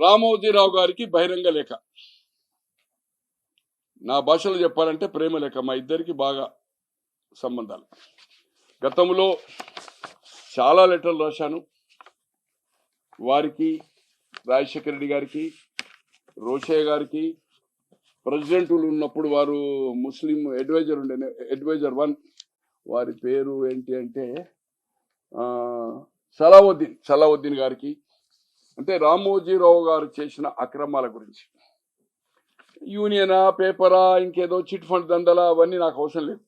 రామోజీరావు గారికి బహిరంగ లేఖ. నా భాషలో చెప్పాలంటే ప్రేమ లేఖ. మా ఇద్దరికి బాగా సంబంధాలు. గతంలో చాలా లెటర్లు రాశాను. వారికి, రాజశేఖర రెడ్డి గారికి, రోషయ్య గారికి, ప్రెసిడెంట్లు ఉన్నప్పుడు వారు ముస్లిం అడ్వైజర్ ఉండే, అడ్వైజర్ 1, వారి పేరు ఏంటి అంటే సలావుద్దీన్ గారికి, అంటే రామోజీరావు గారు చేసిన అక్రమాల గురించి. యూనియనా, పేపరా, ఇంకేదో చిట్ ఫండ్ దందలా, అవన్నీ నాకు అవసరం లేదు.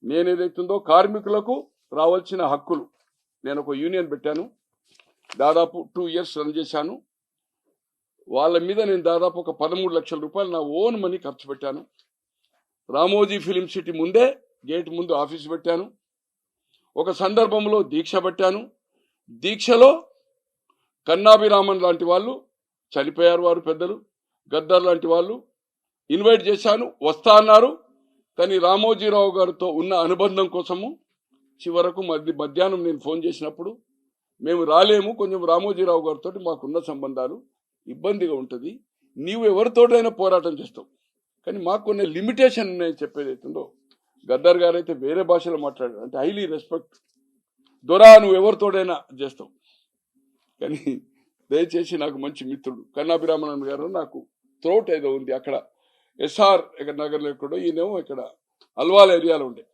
నేనేదైతుందో కార్మికులకు రావాల్సిన హక్కులు, నేను ఒక యూనియన్ పెట్టాను, దాదాపు 2 years రన్ చేశాను. వాళ్ళ మీద నేను దాదాపు ఒక 13 లక్షల రూపాయలు నా ఓన్ మనీ ఖర్చు పెట్టాను. రామోజీ ఫిలిం సిటీ ముందే గేట్ ముందు ఆఫీస్ పెట్టాను. ఒక సందర్భంలో దీక్ష పెట్టాను. దీక్షలో కన్నాభిరామన్ లాంటి వాళ్ళు చనిపోయారు, వారు పెద్దలు. గద్దర్ లాంటి వాళ్ళు ఇన్వైట్ చేశాను, వస్తా అన్నారు. కానీ రామోజీరావు గారితో ఉన్న అనుబంధం కోసము చివరకు మధ్యాహ్నం నేను ఫోన్ చేసినప్పుడు, మేము రాలేము, కొంచెం రామోజీరావు గారితో మాకున్న సంబంధాలు ఇబ్బందిగా ఉంటుంది, నీవు ఎవరితోటైనా పోరాటం చేస్తావు, కానీ మాకు కొన్ని లిమిటేషన్ ఉన్నాయని చెప్పేది అవుతుందో. గద్దర్ గారు అయితే వేరే భాషలో మాట్లాడారు, అంటే హైలీ రెస్పెక్ట్, దొరా నువ్వు ఎవరితోడైనా చేస్తావు, కానీ దయచేసి నాకు మంచి మిత్రుడు కన్నాభిరామన్ గారు, నాకు త్రోట్ ఏదో ఉంది అక్కడ ఎస్ఆర్ నగర్లో ఎక్కడో, ఈయనేమో ఇక్కడ అల్వాల్ ఏరియాలో ఉండే,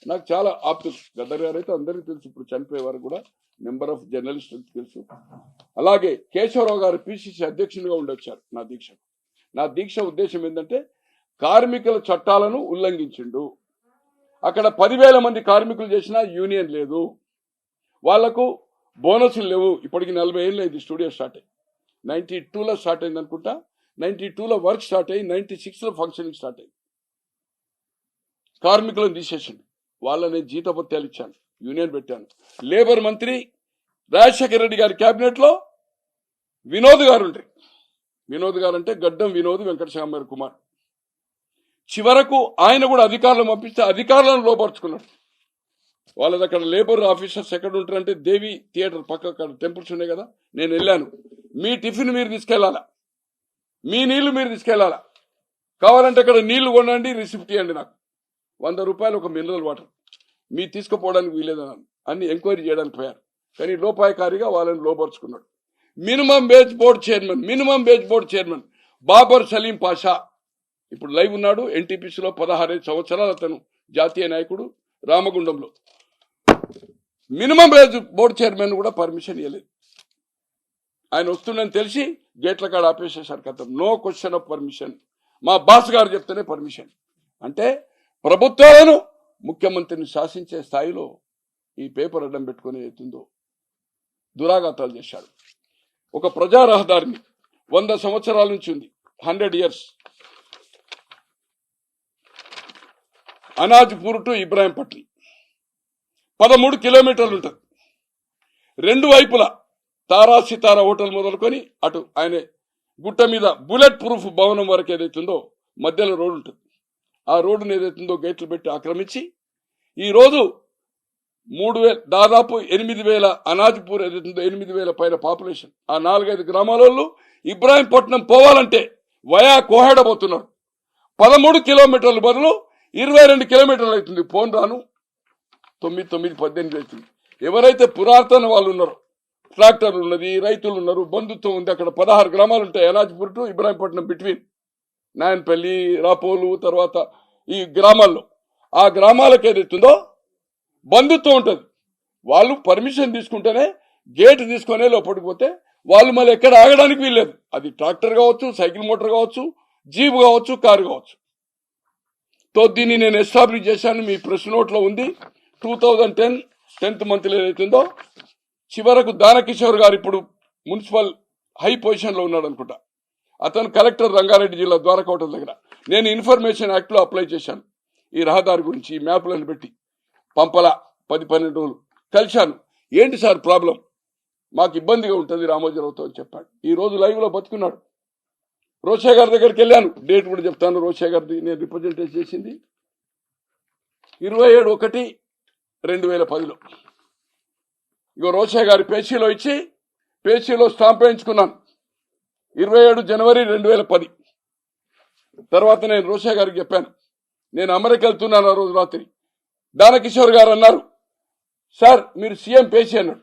నాకు చాలా ఆప్తులు. గద్దర్ గారు అయితే అందరికీ తెలుసు, ఇప్పుడు చనిపోయే వారు కూడా నెంబర్ ఆఫ్ జర్నలిస్టులకు తెలుసు. అలాగే కేశవరావు గారు పిసిసి అధ్యక్షునిగా ఉండొచ్చారు నా దీక్షకు. నా దీక్ష ఉద్దేశం ఏంటంటే కార్మికుల చట్టాలను ఉల్లంఘించిండు. అక్కడ 10,000 మంది కార్మికులు చేసినా యూనియన్ లేదు, వాళ్లకు బోనస్లు లేవు. ఇప్పటికి 40 ఏళ్ళు అయింది స్టూడియో స్టార్ట్ అయ్యి. 92లో స్టార్ట్ అయింది అనుకుంటా. 92లో వర్క్ స్టార్ట్ అయ్యి 96లో ఫంక్షనింగ్ స్టార్ట్ అయ్యి. కార్మికులను తీసేసిండు. వాళ్ళని జీతభత్యాలు ఇచ్చాను, యూనియన్ పెట్టాను. లేబర్ మంత్రి రాజశేఖర రెడ్డి గారి క్యాబినెట్ లో వినోద్ గారు ఉంటారు. వినోద్ గారు అంటే గడ్డం వినోద్ వెంకటస్వామి కుమార్. చివరకు ఆయన కూడా అధికారులను పంపిస్తే అధికారులను లోపరుచుకున్నాడు. వాళ్ళది అక్కడ లేబర్ ఆఫీసర్స్ ఎక్కడ ఉంటారంటే దేవి థియేటర్ పక్క అక్కడ టెంపుల్స్ ఉన్నాయి కదా, నేను వెళ్ళాను. మీ టిఫిన్ మీరు తీసుకెళ్లాలా, మీ నీళ్లు మీరు తీసుకెళ్లాలా, కావాలంటే అక్కడ నీళ్లు కొనండి, రిసిప్ట్ ఇవ్వండి, నాకు 100 రూపాయలు ఒక మినరల్ వాటర్, మీ తీసుకుపోవడానికి వీలేదన్నాను. అన్ని ఎంక్వైరీ చేయడానికి పోయారు, కానీ లోపాయకారిగా వాళ్ళని లోపరుచుకున్నాడు. Minimum wage board chairman Babar Saleem Pasha ఇప్పుడు లైవ్ ఉన్నాడు. ఎన్టీపీసీలో 16 సంవత్సరాలు అతను జాతీయ నాయకుడు. రామగుండంలో మినిమం వేజ్ బోర్డు చైర్మన్ కూడా పర్మిషన్ ఇవ్వలేదు. ఆయన వస్తుండని తెలిసి గేట్ల కాడ ఆపేసేసారు. కథ నో క్వశ్చన్ ఆఫ్ పర్మిషన్, మా బాస్ గారు చెప్తేనే పర్మిషన్. అంటే ప్రభుత్వాలను, ముఖ్యమంత్రిని శాసించే స్థాయిలో ఈ పేపర్ అడ్డం పెట్టుకుని అవుతుందో దురాఘాతాలు చేశాడు. ఒక ప్రజా రహదారిని 100 సంవత్సరాల నుంచి ఉంది, 100 years, అనాజ్పూర్ టు ఇబ్రాహీంపట్నం 13 కిలోమీటర్లు ఉంటుంది. 2 వైపులా తారా సితారా హోటల్ మొదలుకొని అటు ఆయన గుట్ట మీద బుల్లెట్ ప్రూఫ్ భవనం వరకు ఏదైతుందో మధ్యలో రోడ్డు ఉంటుంది. ఆ రోడ్డును ఏదైతుందో గేట్లు పెట్టి ఆక్రమించి ఈరోజు 3,000 దాదాపు 8,000 అనాజ్పూర్ ఏదైతుందో 8,000 పైన పాపులేషన్. ఆ 4-5 గ్రామాల వాళ్ళు ఇబ్రాహీంపట్నం పోవాలంటే వయా కోహెడ పోతున్నారు. 13 కిలోమీటర్ల బదులు 22 కిలోమీటర్లు అవుతుంది. పోను రాను 9, 18 అవుతుంది. ఎవరైతే పురాతన వాళ్ళు ఉన్నారో, ట్రాక్టర్లు ఉన్నది, రైతులు ఉన్నారు, బంధుత్వం ఉంది. అక్కడ 16 గ్రామాలు ఉంటాయి అనాజ్పూర్ టు ఇబ్రాహీంపట్నం, బిట్వీన్ నాయన్పల్లి, రాపోలు, తర్వాత ఈ గ్రామాల్లో. ఆ గ్రామాలకు ఏదైతుందో బంధుత్వం ఉంటుంది. వాళ్ళు పర్మిషన్ తీసుకుంటేనే గేట్ తీసుకునే లోపలికి పోతే వాళ్ళు మళ్ళీ ఎక్కడ ఆగడానికి వీల్లేదు. అది ట్రాక్టర్ కావచ్చు, సైకిల్ మోటార్ కావచ్చు, జీప్ కావచ్చు, కారు కావచ్చు. తో దీన్ని నేను ఎస్టాబ్లిష్ చేశాను. మీ ప్రెస్ నోట్లో ఉంది. 2010 10th మంత్లో ఏదైతుందో చివరకు దానకిషోర్ గారు ఇప్పుడు మున్సిపల్ హై పొజిషన్ లో ఉన్నాడు అనుకుంటా. అతను కలెక్టర్ రంగారెడ్డి జిల్లా ద్వారకోట దగ్గర. నేను ఇన్ఫర్మేషన్ యాక్ట్ లో అప్లై చేశాను ఈ రహదారి గురించి. ఈ మ్యాప్లను పెట్టి పంపలా 10-12 రోజులు కలిశాను. ఏంటి సార్ ప్రాబ్లం, మాకు ఇబ్బందిగా ఉంటుంది రామోజీరావుతో అని చెప్పాడు. ఈ రోజు లైవ్ లో బతుకున్నాడు. రోషయ్య గారి దగ్గరికి వెళ్ళాను, డేట్ కూడా చెప్తాను. రోషయ్య గారిది నేను రిప్రజెంటేషన్ చేసింది 27/1/2010లో. ఇగో రోషయ్య గారి పేచీలో ఇచ్చి పేచీలో స్టాంప్ వేయించుకున్నాను. 27 జనవరి 2010. తర్వాత నేను రోషా గారికి చెప్పాను, నేను అమెరికా వెళ్తున్నాను ఆ రోజు రాత్రి. దానకిషోర్ గారు అన్నారు, సార్ మీరు సీఎం పేషి అన్నాడు.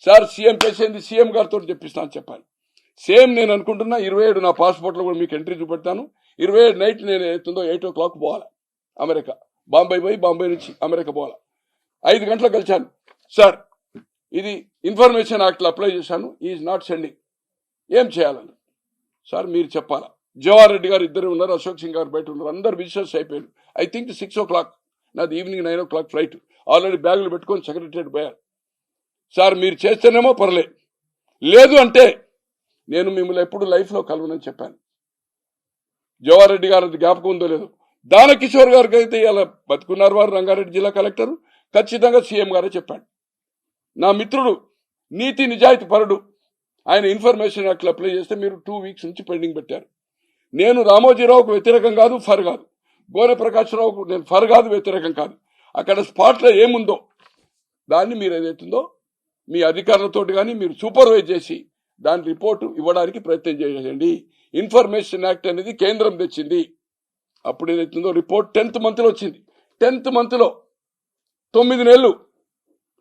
సార్ సీఎం పేషి ఏంది, సీఎం గారితో చెప్పిస్తాను చెప్పాను. సేమ్ నేను అనుకుంటున్నా 27 నా పాస్పోర్ట్లో కూడా మీకు ఎంట్రీ చూపెడతాను. 27 నైట్ నేను అవుతుందో 8 o'clock పోవాలా అమెరికా. బాంబే పోయి బాంబే నుంచి అమెరికా పోవాలా. 5 గంటలకు కలిశాను. సార్ ఇది ఇన్ఫర్మేషన్ యాక్ట్లో అప్లై చేశాను, ఈజ్ నాట్ సెండింగ్, ఏం చేయాలని. సార్ మీరు చెప్పాలా. జవహర్ రెడ్డి గారు ఇద్దరు ఉన్నారు, అశోక్ సింగ్ గారు బయట ఉన్నారు, అందరు బిజినెస్ అయిపోయారు. ఐ థింక్ 6 o'clock, నాది ఈవినింగ్ 9 o'clock ఫ్లైట్. ఆల్రెడీ బ్యాగులు పెట్టుకొని సెక్రటరియట్ పోయారు. సార్ మీరు చేస్తేనేమో పర్లేదు, లేదు అంటే నేను మిమ్మల్ని ఎప్పుడు లైఫ్లో కలవనని చెప్పాను. జవహర్ రెడ్డి గారు అది జ్ఞాపకం ఉందో లేదో. దానకిషోర్ గారికి అయితే ఇలా బతుకున్నారు వారు, రంగారెడ్డి జిల్లా కలెక్టర్, ఖచ్చితంగా సీఎం గారే చెప్పాడు. నా మిత్రుడు నీతి నిజాయితీ పరుడు, ఆయన ఇన్ఫర్మేషన్ యాక్ట్లో అప్లై చేస్తే మీరు 2 weeks నుంచి పెండింగ్ పెట్టారు. నేను రామోజీరావుకు వ్యతిరేకం కాదు, ఫర్ కాదు. గోనె ప్రకాశ్రావుకు నేను ఫర్ కాదు, వ్యతిరేకం కాదు. అక్కడ స్పాట్లో ఏముందో దాన్ని మీరు ఏదైతుందో మీ అధికారులతో కానీ మీరు సూపర్వైజ్ చేసి దాని రిపోర్టు ఇవ్వడానికి ప్రయత్నం చేయండి. ఇన్ఫర్మేషన్ యాక్ట్ అనేది కేంద్రం తెచ్చింది. అప్పుడు ఏదైతుందో రిపోర్ట్ 10th monthలో వచ్చింది. 10th monthలో 9 నెలలు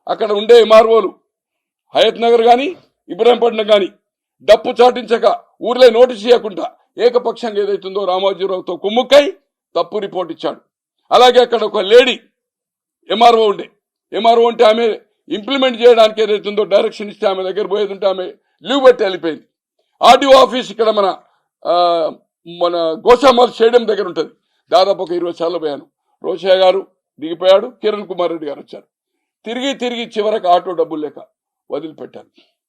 అక్కడ ఉండే ఎంఆర్ఓలు హయత్ నగర్ కానీ ఇబ్రాహీంపట్నం కానీ డప్పు చాటించక ఊర్లే నోటీస్ చేయకుండా ఏకపక్షంగా ఏదైతుందో రామోజీరావుతో కుమ్ముక్కై తప్పు రిపోర్ట్ ఇచ్చాడు. అలాగే అక్కడ ఒక లేడీ ఎంఆర్ఓ ఉండే, ఎంఆర్ఓ అంటే ఆమె ఇంప్లిమెంట్ చేయడానికి ఏదైతుందో డైరెక్షన్ ఇస్తే ఆమె దగ్గర పోయేది ఉంటే ఆమె లీవ్ పెట్టి వెళ్ళిపోయింది. ఆర్డీఓ ఆఫీస్ ఇక్కడ మన గోషామాల్ స్టేడియం దగ్గర ఉంటుంది. దాదాపు ఒక 20 సార్లు పోయాను. రోషయ్య గారు దిగిపోయాడు, కిరణ్ కుమార్ రెడ్డి గారు వచ్చారు. తిరిగి చివరకు ఆటో డబ్బులు లేక వదిలిపెట్టాను.